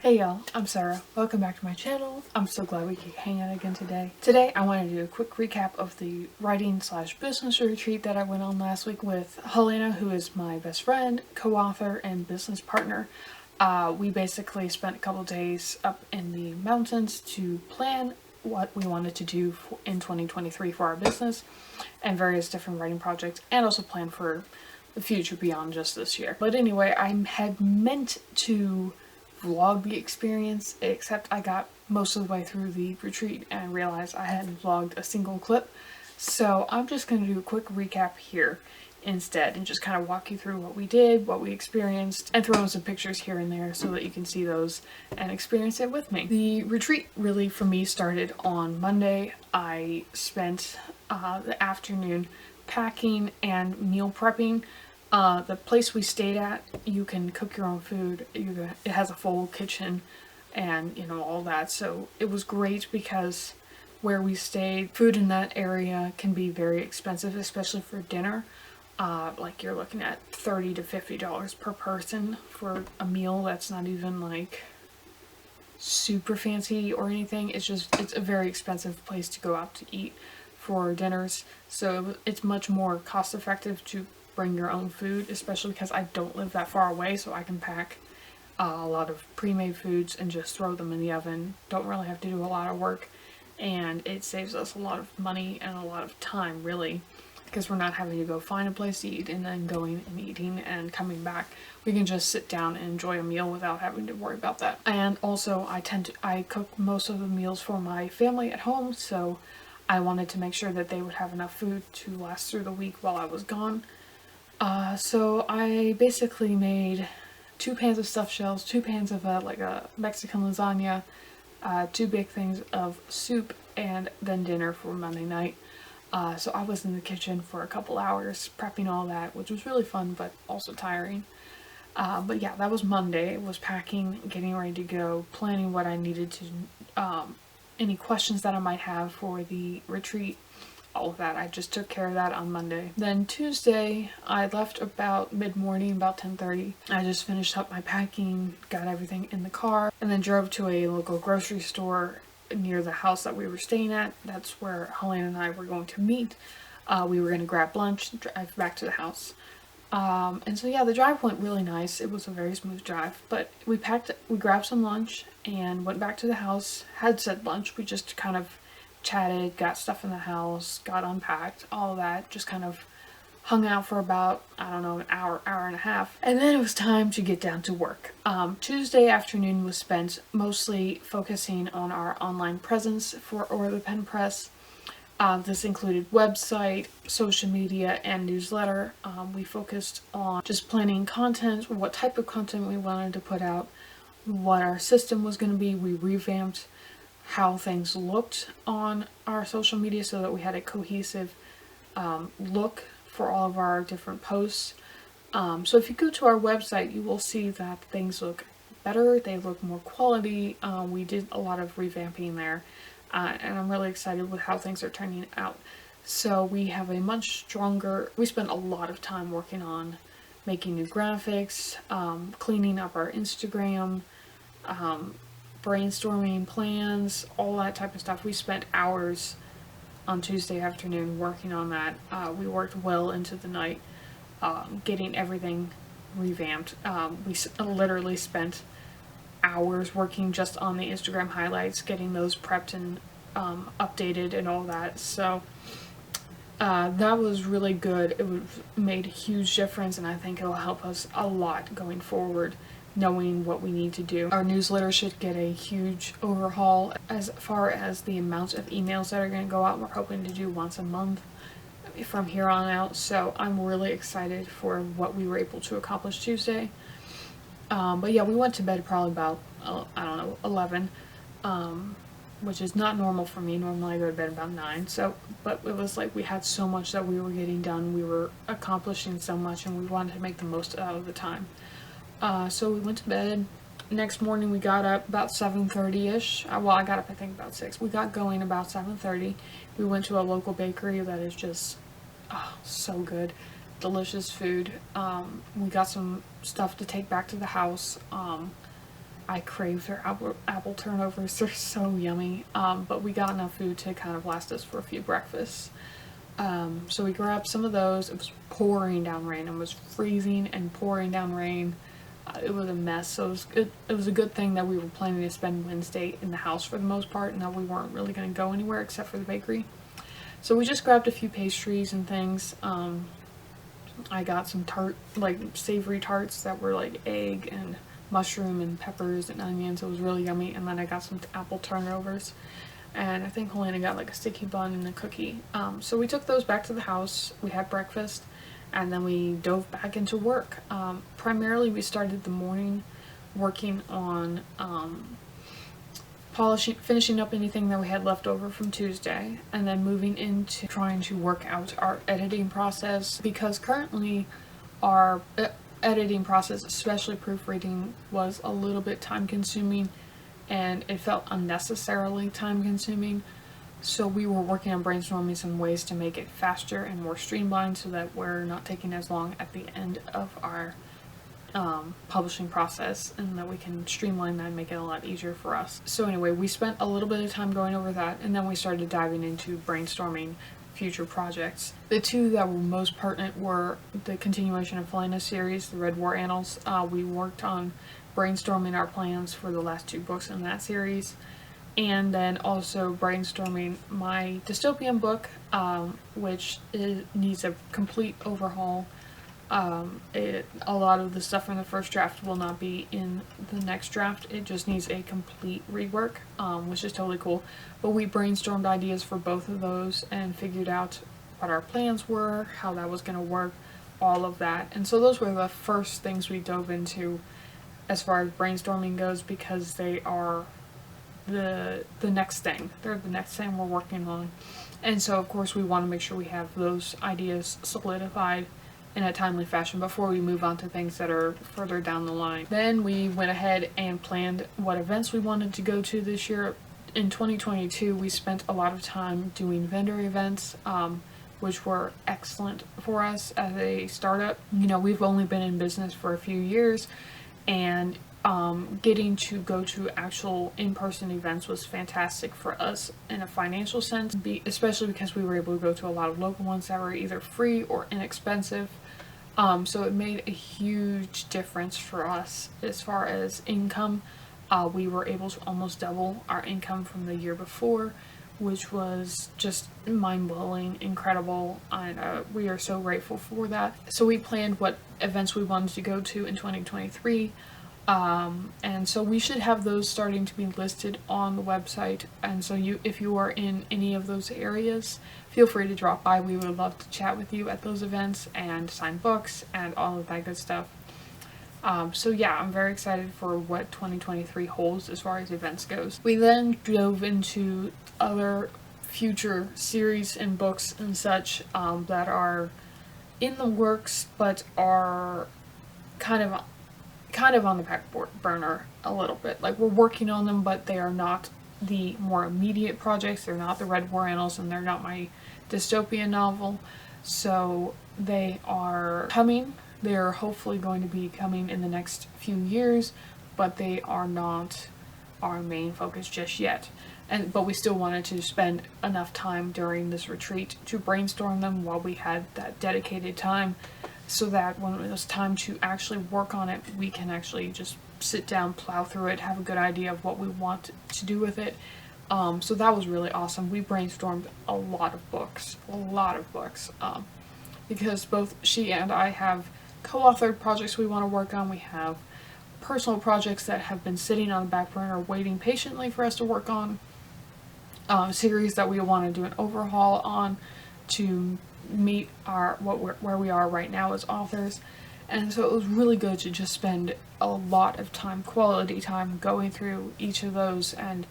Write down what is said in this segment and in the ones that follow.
Hey y'all, I'm Sarah. Welcome back to my channel. I'm so glad we could hang out again today. Today I want to do a quick recap of the writing/business retreat that I went on last week with Helena, who is my best friend, co-author, and business partner. We basically spent a couple days up in the mountains to plan what we wanted to do in 2023 for our business and various different writing projects, and also plan for the future beyond just this year. But anyway, I had meant to vlog the experience, except I got most of the way through the retreat and realized I hadn't vlogged a single clip. So I'm just going to do a quick recap here instead and just kind of walk you through what we did, what we experienced, and throw in some pictures here and there so that you can see those and experience it with me. The retreat really for me started on Monday. I spent the afternoon packing and meal prepping. The place we stayed at, you can cook your own food. It has a full kitchen and all that, so it was great because where we stayed, food in that area can be very expensive, especially for dinner. Like you're looking at $30 to $50 per person for a meal that's not even like super fancy or anything. It's a very expensive place to go out to eat for dinners, so it's much more cost effective to bring your own food, especially because I don't live that far away, so I can pack a lot of pre-made foods and just throw them in the oven. Don't really have to do a lot of work, and it saves us a lot of money and a lot of time, really, because we're not having to go find a place to eat and then going and eating and coming back. We can just sit down and enjoy a meal without having to worry about that. And also I cook most of the meals for my family at home, so I wanted to make sure that they would have enough food to last through the week while I was gone. So I basically made 2 pans of stuffed shells, 2 pans of like a Mexican lasagna, 2 big things of soup, and then dinner for Monday night. So I was in the kitchen for a couple hours prepping all that, which was really fun but also tiring. But yeah, that was Monday. It was packing, getting ready to go, planning what I needed to, any questions that I might have for the retreat. All of that. I just took care of that on Monday. Then Tuesday, I left about mid-morning, about 10:30. I just finished up my packing, got everything in the car, and then drove to a local grocery store near the house that we were staying at. That's where Helena and I were going to meet. We were going to grab lunch and drive back to the house. And so yeah, the drive went really nice. It was a very smooth drive, but we grabbed some lunch and went back to the house, had said lunch. We just kind of chatted, got stuff in the house, got unpacked, all of that, just kind of hung out for about, I don't know, an hour and a half. And then it was time to get down to work. Tuesday afternoon was spent mostly focusing on our online presence for Or the Pen Press. This included website, social media, and newsletter. We focused on just planning content, what type of content we wanted to put out, what our system was going to be. We revamped how things looked on our social media so that we had a cohesive look for all of our different posts. So if you go to our website, you will see that things look better, they look more quality. We did a lot of revamping there, and I'm really excited with how things are turning out. So we have a much stronger, we spent a lot of time working on making new graphics, cleaning up our Instagram, brainstorming plans, all that type of stuff. We spent hours on Tuesday afternoon working on that. We worked well into the night, getting everything revamped. We literally spent hours working just on the Instagram highlights, getting those prepped and updated and all that. So that was really good. It made a huge difference, and I think it'll help us a lot going forward, knowing what we need to do. Our newsletter should get a huge overhaul as far as the amount of emails that are going to go out. We're hoping to do once a month from here on out, so I'm really excited for what we were able to accomplish Tuesday. But yeah, we went to bed probably about, I don't know, 11, which is not normal for me. Normally I go to bed about 9, but it was like we had so much that we were getting done. We were accomplishing so much, and we wanted to make the most out of the time. So we went to bed. Next morning we got up about 7:30ish. Well, I got up I think about 6. We got going about 7:30. We went to a local bakery that is just so good. Delicious food. We got some stuff to take back to the house. I crave their apple turnovers. They're so yummy. But we got enough food to kind of last us for a few breakfasts. So we grabbed some of those. It was pouring down rain. It was freezing and pouring down rain. It was a mess. So it was a good thing that we were planning to spend Wednesday in the house for the most part, and that we weren't really going to go anywhere except for the bakery. So we just grabbed a few pastries and things. I got some savory tarts that were like egg and mushroom and peppers and onions. It was really yummy. And then I got some apple turnovers. And I think Helena got like a sticky bun and a cookie. So we took those back to the house. We had breakfast. And then we dove back into work. Primarily we started the morning working on finishing up anything that we had left over from Tuesday, and then moving into trying to work out our editing process, because currently our editing process, especially proofreading, was a little bit time consuming and it felt unnecessarily time consuming. So we were working on brainstorming some ways to make it faster and more streamlined so that we're not taking as long at the end of our publishing process, and that we can streamline that and make it a lot easier for us. So anyway, we spent a little bit of time going over that, and then we started diving into brainstorming future projects. The two that were most pertinent were the continuation of Helena series, the Red War Annals. We worked on brainstorming our plans for the last 2 books in that series, and then also brainstorming my dystopian book, which needs a complete overhaul. A lot of the stuff from the first draft will not be in the next draft. It just needs a complete rework, which is totally cool. But we brainstormed ideas for both of those and figured out what our plans were, how that was going to work, all of that. And so those were the first things we dove into as far as brainstorming goes, because they are the next thing. They're the next thing we're working on. And so of course we want to make sure we have those ideas solidified in a timely fashion before we move on to things that are further down the line. Then we went ahead and planned what events we wanted to go to this year. In 2022, we spent a lot of time doing vendor events, which were excellent for us as a startup. You know, we've only been in business for a few years, and getting to go to actual in-person events was fantastic for us in a financial sense, especially because we were able to go to a lot of local ones that were either free or inexpensive. So it made a huge difference for us as far as income. We were able to almost double our income from the year before, which was just mind-blowing, incredible, and we are so grateful for that. So we planned what events we wanted to go to in 2023. And so we should have those starting to be listed on the website, and so if you are in any of those areas, feel free to drop by. We would love to chat with you at those events and sign books and all of that good stuff. So yeah, I'm very excited for what 2023 holds as far as events goes. We then dove into other future series and books and such that are in the works but are kind of on the back burner a little bit. Like, we're working on them, but they are not the more immediate projects. They're not the Red War Annals, and they're not my dystopian novel. So they are coming. They're hopefully going to be coming in the next few years, but they are not our main focus just yet. But we still wanted to spend enough time during this retreat to brainstorm them while we had that dedicated time, so that when it was time to actually work on it, we can actually just sit down, plow through it, have a good idea of what we want to do with it. So that was really awesome. We brainstormed a lot of books, because both she and I have co-authored projects we want to work on. We have personal projects that have been sitting on the back burner waiting patiently for us to work on, series that we want to do an overhaul on to meet where we are right now as authors. And so it was really good to just spend a lot of time, quality time, going through each of those and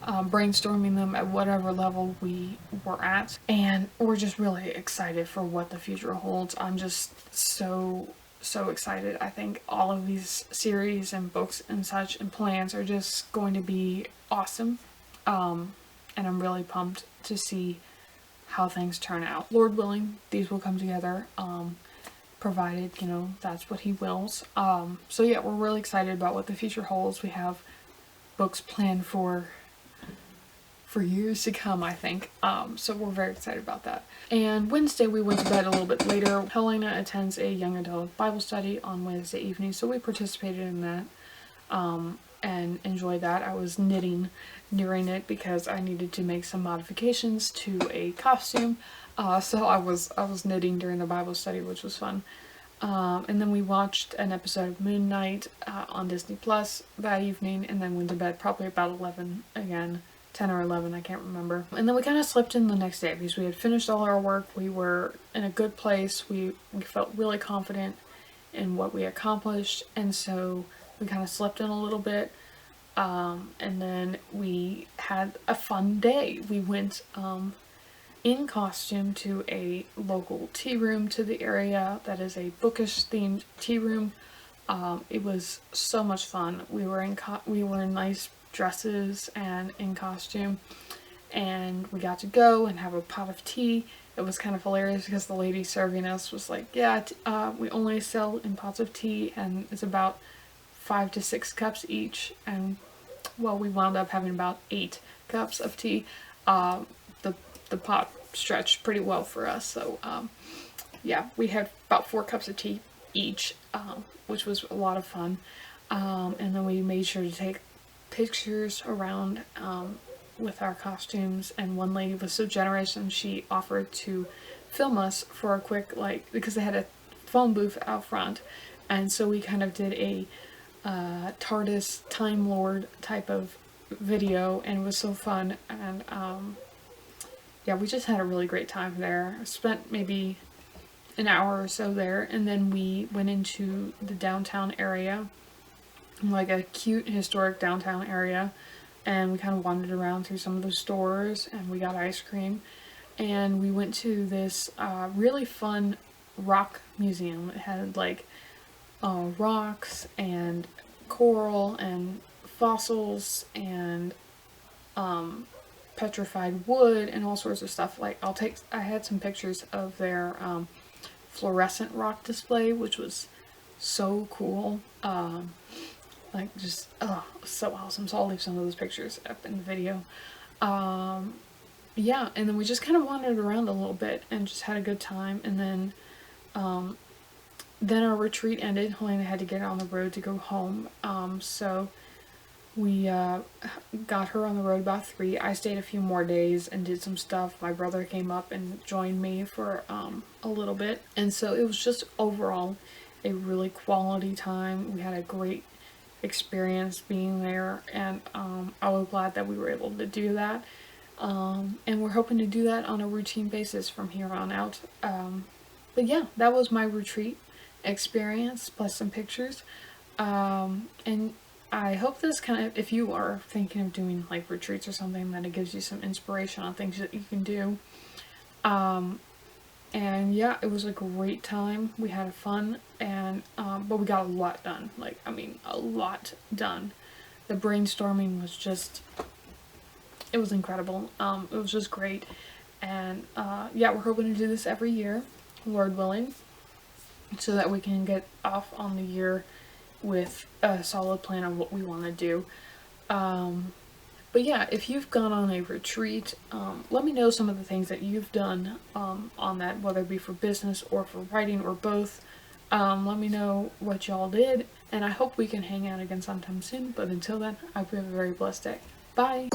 brainstorming them at whatever level we were at. And we're just really excited for what the future holds. I'm just so excited. I think all of these series and books and such and plans are just going to be awesome. And I'm really pumped to see how things turn out. Lord willing, these will come together provided, you know, that's what he wills. So yeah, we're really excited about what the future holds. We have books planned for years to come, I think. So we're very excited about that. And Wednesday we went to bed a little bit later. Helena attends a young adult Bible study on Wednesday evening, so we participated in that and enjoyed that. I was knitting during it because I needed to make some modifications to a costume. So I was knitting during the Bible study, which was fun. And then we watched an episode of Moon Knight on Disney Plus that evening, and then went to bed probably about 11 again. 10 or 11, I can't remember. And then we kind of slept in the next day because we had finished all our work. We were in a good place. We felt really confident in what we accomplished, and so we kind of slept in a little bit. And then we had a fun day. We went in costume to a local tea room to the area that is a bookish themed tea room. It was so much fun. We were in nice dresses and in costume, and we got to go and have a pot of tea. It was kind of hilarious because the lady serving us was like, yeah, we only sell in pots of tea, and it's about 5 to 6 cups each. And well, we wound up having about 8 cups of tea. The pot stretched pretty well for us, so yeah, we had about 4 cups of tea each, which was a lot of fun. And then we made sure to take pictures around with our costumes, and one lady was so generous and she offered to film us for a quick, like, because they had a phone booth out front, and so we kind of did a TARDIS Time Lord type of video, and it was so fun. And yeah, we just had a really great time there. I spent maybe an hour or so there, and then we went into the downtown area, like a cute historic downtown area, and we kind of wandered around through some of the stores, and we got ice cream, and we went to this really fun rock museum. It had like rocks and coral and fossils and petrified wood and all sorts of stuff. Like I had some pictures of their fluorescent rock display, which was so cool. Like just, oh, so awesome. So I'll leave some of those pictures up in the video. Yeah, and then we just kind of wandered around a little bit and just had a good time. And then our retreat ended. Helena had to get on the road to go home. So we got her on the road about 3. I stayed a few more days and did some stuff. My brother came up and joined me for a little bit. And so it was just overall a really quality time. We had a great experience being there, and I was glad that we were able to do that. And we're hoping to do that on a routine basis from here on out. But yeah, that was my retreat experience plus some pictures. And I hope this kind of, if you are thinking of doing like retreats or something, that it gives you some inspiration on things that you can do. And yeah, it was a great time. We had fun, and but we got a lot done. Like, I mean, a lot done. The brainstorming was just, it was incredible. It was just great. And yeah, we're hoping to do this every year, Lord willing, so that we can get off on the year with a solid plan of what we want to do. But yeah, if you've gone on a retreat, let me know some of the things that you've done on that, whether it be for business or for writing or both. Let me know what y'all did, and I hope we can hang out again sometime soon. But until then, I hope you have a very blessed day. Bye!